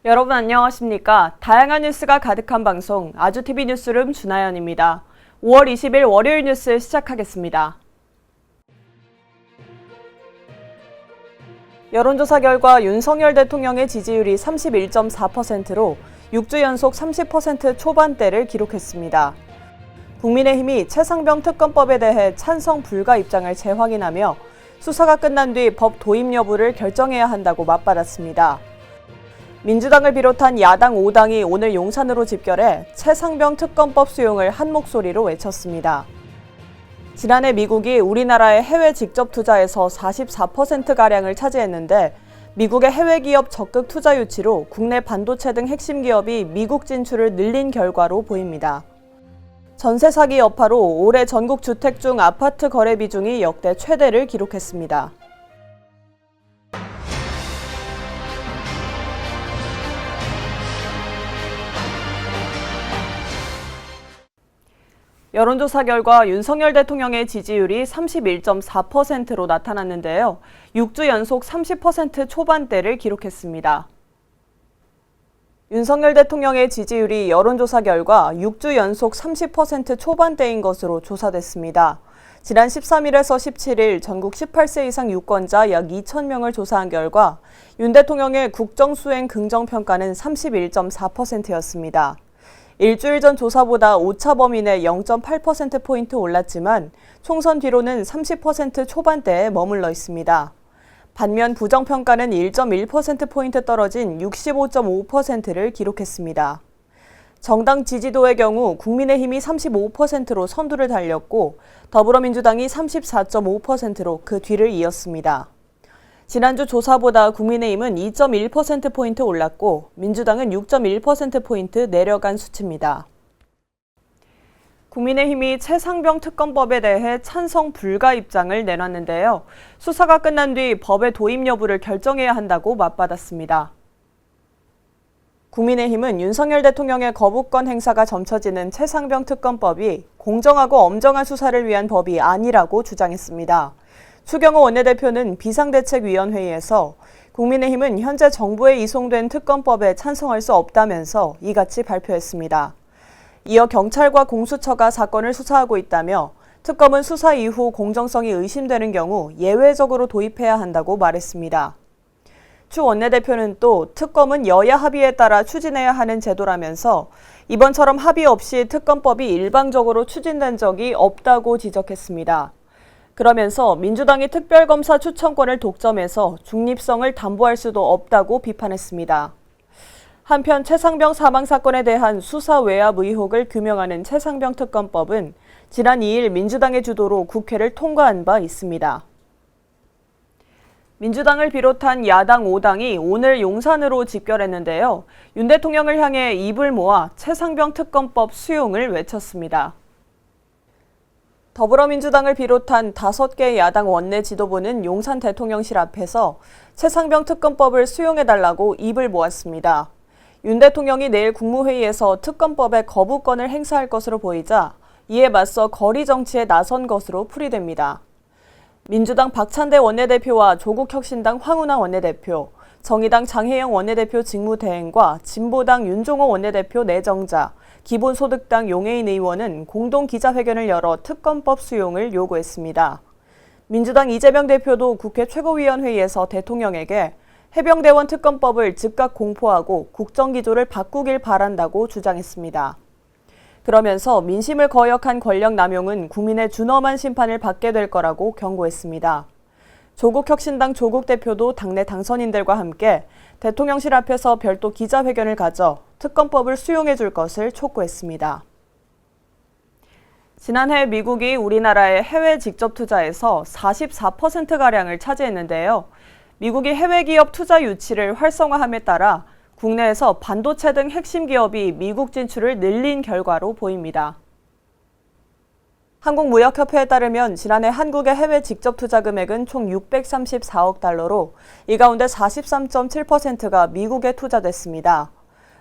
여러분 안녕하십니까? 다양한 뉴스가 가득한 방송 아주TV 뉴스룸 준하연입니다. 5월 20일 월요일 뉴스 시작하겠습니다. 여론조사 결과 윤석열 대통령의 지지율이 31.4%로 6주 연속 30% 초반대를 기록했습니다. 국민의힘이 최상병 특검법에 대해 찬성 불가 입장을 재확인하며 수사가 끝난 뒤 법 도입 여부를 결정해야 한다고 맞받았습니다. 민주당을 비롯한 야당 5당이 오늘 용산으로 집결해 최상병 특검법 수용을 한 목소리로 외쳤습니다. 지난해 미국이 우리나라의 해외 직접 투자에서 44%가량을 차지했는데 미국의 해외 기업 적극 투자 유치로 국내 반도체 등 핵심 기업이 미국 진출을 늘린 결과로 보입니다. 전세 사기 여파로 올해 전국 주택 중 아파트 거래 비중이 역대 최대를 기록했습니다. 여론조사 결과 윤석열 대통령의 지지율이 31.4%로 나타났는데요. 6주 연속 30% 초반대를 기록했습니다. 윤석열 대통령의 지지율이 여론조사 결과 6주 연속 30% 초반대인 것으로 조사됐습니다. 지난 13일에서 17일 전국 18세 이상 유권자 약 2,000명을 조사한 결과 윤 대통령의 국정수행 긍정평가는 31.4%였습니다. 일주일 전 조사보다 오차 범위 내 0.8%포인트 올랐지만 총선 뒤로는 30% 초반대에 머물러 있습니다. 반면 부정평가는 1.1%포인트 떨어진 65.5%를 기록했습니다. 정당 지지도의 경우 국민의힘이 35%로 선두를 달렸고 더불어민주당이 34.5%로 그 뒤를 이었습니다. 지난주 조사보다 국민의힘은 2.1%포인트 올랐고 민주당은 6.1%포인트 내려간 수치입니다. 국민의힘이 최상병 특검법에 대해 찬성 불가 입장을 내놨는데요. 수사가 끝난 뒤 법의 도입 여부를 결정해야 한다고 맞받았습니다. 국민의힘은 윤석열 대통령의 거부권 행사가 점쳐지는 최상병 특검법이 공정하고 엄정한 수사를 위한 법이 아니라고 주장했습니다. 추경호 원내대표는 비상대책위원회의에서 국민의힘은 현재 정부에 이송된 특검법에 찬성할 수 없다면서 이같이 발표했습니다. 이어 경찰과 공수처가 사건을 수사하고 있다며 특검은 수사 이후 공정성이 의심되는 경우 예외적으로 도입해야 한다고 말했습니다. 추 원내대표는 또 특검은 여야 합의에 따라 추진해야 하는 제도라면서 이번처럼 합의 없이 특검법이 일방적으로 추진된 적이 없다고 지적했습니다. 그러면서 민주당이 특별검사 추천권을 독점해서 중립성을 담보할 수도 없다고 비판했습니다. 한편 최상병 사망 사건에 대한 수사 외압 의혹을 규명하는 최상병 특검법은 지난 2일 민주당의 주도로 국회를 통과한 바 있습니다. 민주당을 비롯한 야당 5당이 오늘 용산으로 집결했는데요. 윤 대통령을 향해 입을 모아 최상병 특검법 수용을 외쳤습니다. 더불어민주당을 비롯한 5개 야당 원내 지도부는 용산 대통령실 앞에서 최상병 특검법을 수용해달라고 입을 모았습니다. 윤 대통령이 내일 국무회의에서 특검법에 거부권을 행사할 것으로 보이자 이에 맞서 거리 정치에 나선 것으로 풀이됩니다. 민주당 박찬대 원내대표와 조국혁신당 황운하 원내대표, 정의당 장혜영 원내대표 직무대행과 진보당 윤종호 원내대표 내정자, 기본소득당 용해인 의원은 공동 기자회견을 열어 특검법 수용을 요구했습니다. 민주당 이재명 대표도 국회 최고위원회의에서 대통령에게 해병대원 특검법을 즉각 공포하고 국정기조를 바꾸길 바란다고 주장했습니다. 그러면서 민심을 거역한 권력 남용은 국민의 준엄한 심판을 받게 될 거라고 경고했습니다. 조국혁신당 조국 대표도 당내 당선인들과 함께 대통령실 앞에서 별도 기자회견을 가져 특검법을 수용해 줄 것을 촉구했습니다. 지난해 미국이 우리나라의 해외 직접 투자에서 44%가량을 차지했는데요. 미국이 해외 기업 투자 유치를 활성화함에 따라 국내에서 반도체 등 핵심 기업이 미국 진출을 늘린 결과로 보입니다. 한국무역협회에 따르면 지난해 한국의 해외 직접 투자 금액은 총 634억 달러로 이 가운데 43.7%가 미국에 투자됐습니다.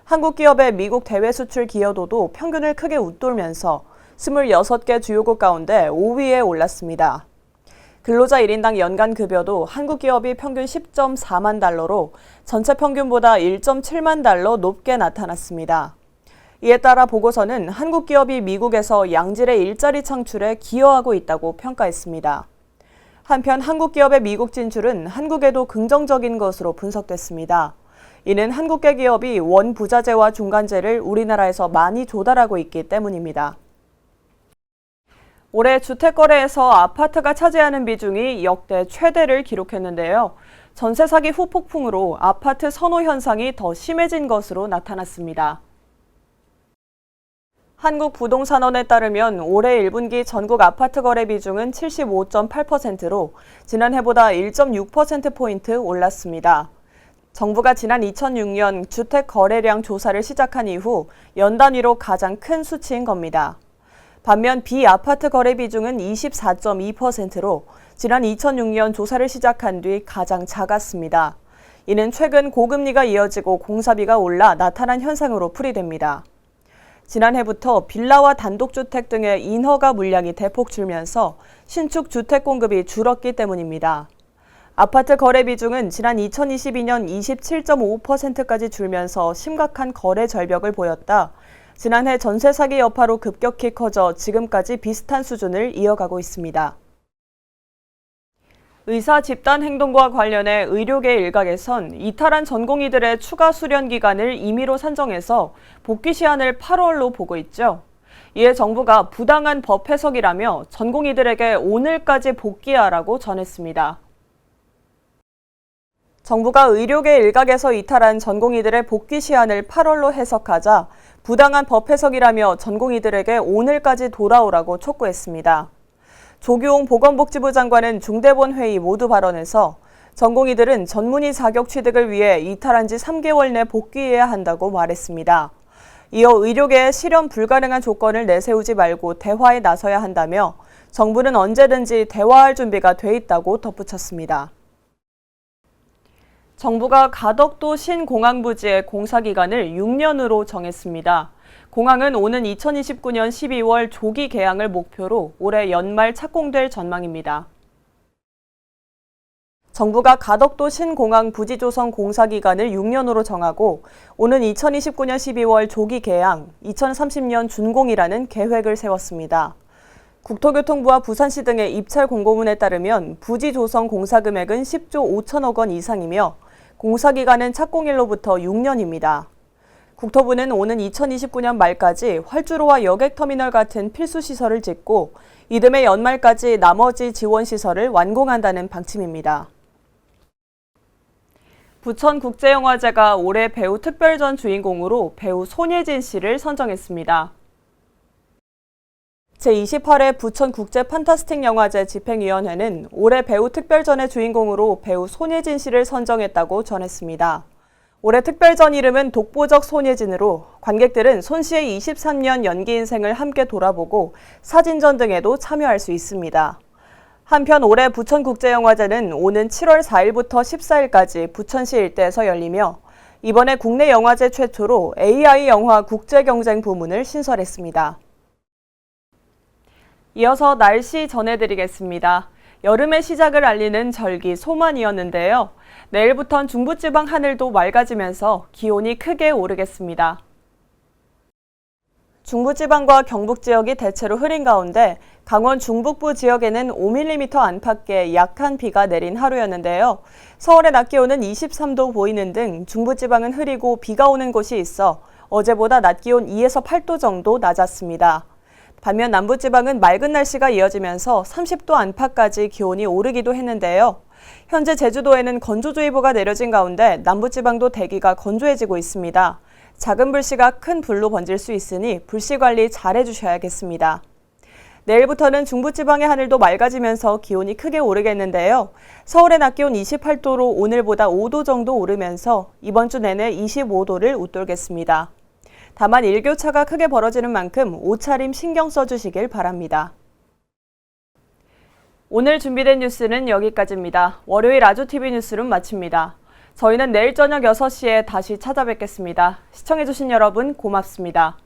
한국 기업의 미국 대외 수출 기여도도 평균을 크게 웃돌면서 26개 주요국 가운데 5위에 올랐습니다. 근로자 1인당 연간 급여도 한국 기업이 평균 10.4만 달러로 전체 평균보다 1.7만 달러 높게 나타났습니다. 이에 따라 보고서는 한국 기업이 미국에서 양질의 일자리 창출에 기여하고 있다고 평가했습니다. 한편 한국 기업의 미국 진출은 한국에도 긍정적인 것으로 분석됐습니다. 이는 한국계 기업이 원부자재와 중간재를 우리나라에서 많이 조달하고 있기 때문입니다. 올해 주택거래에서 아파트가 차지하는 비중이 역대 최대를 기록했는데요. 전세 사기 후폭풍으로 아파트 선호 현상이 더 심해진 것으로 나타났습니다. 한국부동산원에 따르면 올해 1분기 전국 아파트 거래 비중은 75.8%로 지난해보다 1.6%포인트 올랐습니다. 정부가 지난 2006년 주택 거래량 조사를 시작한 이후 연 단위로 가장 큰 수치인 겁니다. 반면 비아파트 거래 비중은 24.2%로 지난 2006년 조사를 시작한 뒤 가장 작았습니다. 이는 최근 고금리가 이어지고 공사비가 올라 나타난 현상으로 풀이됩니다. 지난해부터 빌라와 단독주택 등의 인허가 물량이 대폭 줄면서 신축 주택 공급이 줄었기 때문입니다. 아파트 거래 비중은 지난 2022년 27.5%까지 줄면서 심각한 거래 절벽을 보였다. 지난해 전세 사기 여파로 급격히 커져 지금까지 비슷한 수준을 이어가고 있습니다. 의사 집단 행동과 관련해 의료계 일각에선 이탈한 전공의들의 추가 수련 기간을 임의로 산정해서 복귀 시한을 8월로 보고 있죠. 이에 정부가 부당한 법 해석이라며 전공의들에게 오늘까지 복귀하라고 전했습니다. 정부가 의료계 일각에서 이탈한 전공의들의 복귀 시한을 8월로 해석하자 부당한 법 해석이라며 전공의들에게 오늘까지 돌아오라고 촉구했습니다. 조규홍 보건복지부 장관은 중대본 회의 모두 발언에서 전공의들은 전문의 자격 취득을 위해 이탈한 지 3개월 내 복귀해야 한다고 말했습니다. 이어 의료계에 실현 불가능한 조건을 내세우지 말고 대화에 나서야 한다며 정부는 언제든지 대화할 준비가 돼 있다고 덧붙였습니다. 정부가 가덕도 신공항 부지의 공사 기간을 6년으로 정했습니다. 공항은 오는 2029년 12월 조기 개항을 목표로 올해 연말 착공될 전망입니다. 정부가 가덕도 신공항 부지 조성 공사 기간을 6년으로 정하고 오는 2029년 12월 조기 개항, 2030년 준공이라는 계획을 세웠습니다. 국토교통부와 부산시 등의 입찰 공고문에 따르면 부지 조성 공사 금액은 10조 5천억 원 이상이며 공사 기간은 착공일로부터 6년입니다. 국토부는 오는 2029년 말까지 활주로와 여객터미널 같은 필수 시설을 짓고 이듬해 연말까지 나머지 지원 시설을 완공한다는 방침입니다. 부천국제영화제가 올해 배우 특별전 주인공으로 배우 손예진 씨를 선정했습니다. 제28회 부천국제 판타스틱 영화제 집행위원회는 올해 배우 특별전의 주인공으로 배우 손예진 씨를 선정했다고 전했습니다. 올해 특별전 이름은 독보적 손예진으로 관객들은 손 씨의 23년 연기 인생을 함께 돌아보고 사진전 등에도 참여할 수 있습니다. 한편 올해 부천국제영화제는 오는 7월 4일부터 14일까지 부천시 일대에서 열리며 이번에 국내 영화제 최초로 AI 영화 국제경쟁 부문을 신설했습니다. 이어서 날씨 전해드리겠습니다. 여름의 시작을 알리는 절기 소만이었는데요. 내일부턴 중부지방 하늘도 맑아지면서 기온이 크게 오르겠습니다. 중부지방과 경북 지역이 대체로 흐린 가운데 강원 중북부 지역에는 5mm 안팎의 약한 비가 내린 하루였는데요. 서울의 낮 기온은 23도 보이는 등 중부지방은 흐리고 비가 오는 곳이 있어 어제보다 낮 기온 2에서 8도 정도 낮았습니다. 반면 남부지방은 맑은 날씨가 이어지면서 30도 안팎까지 기온이 오르기도 했는데요. 현재 제주도에는 건조주의보가 내려진 가운데 남부지방도 대기가 건조해지고 있습니다. 작은 불씨가 큰 불로 번질 수 있으니 불씨 관리 잘 해주셔야겠습니다. 내일부터는 중부지방의 하늘도 맑아지면서 기온이 크게 오르겠는데요. 서울의 낮 기온 28도로 오늘보다 5도 정도 오르면서 이번 주 내내 25도를 웃돌겠습니다. 다만 일교차가 크게 벌어지는 만큼 옷차림 신경 써주시길 바랍니다. 오늘 준비된 뉴스는 여기까지입니다. 월요일 아주TV 뉴스룸 마칩니다. 저희는 내일 저녁 6시에 다시 찾아뵙겠습니다. 시청해주신 여러분 고맙습니다.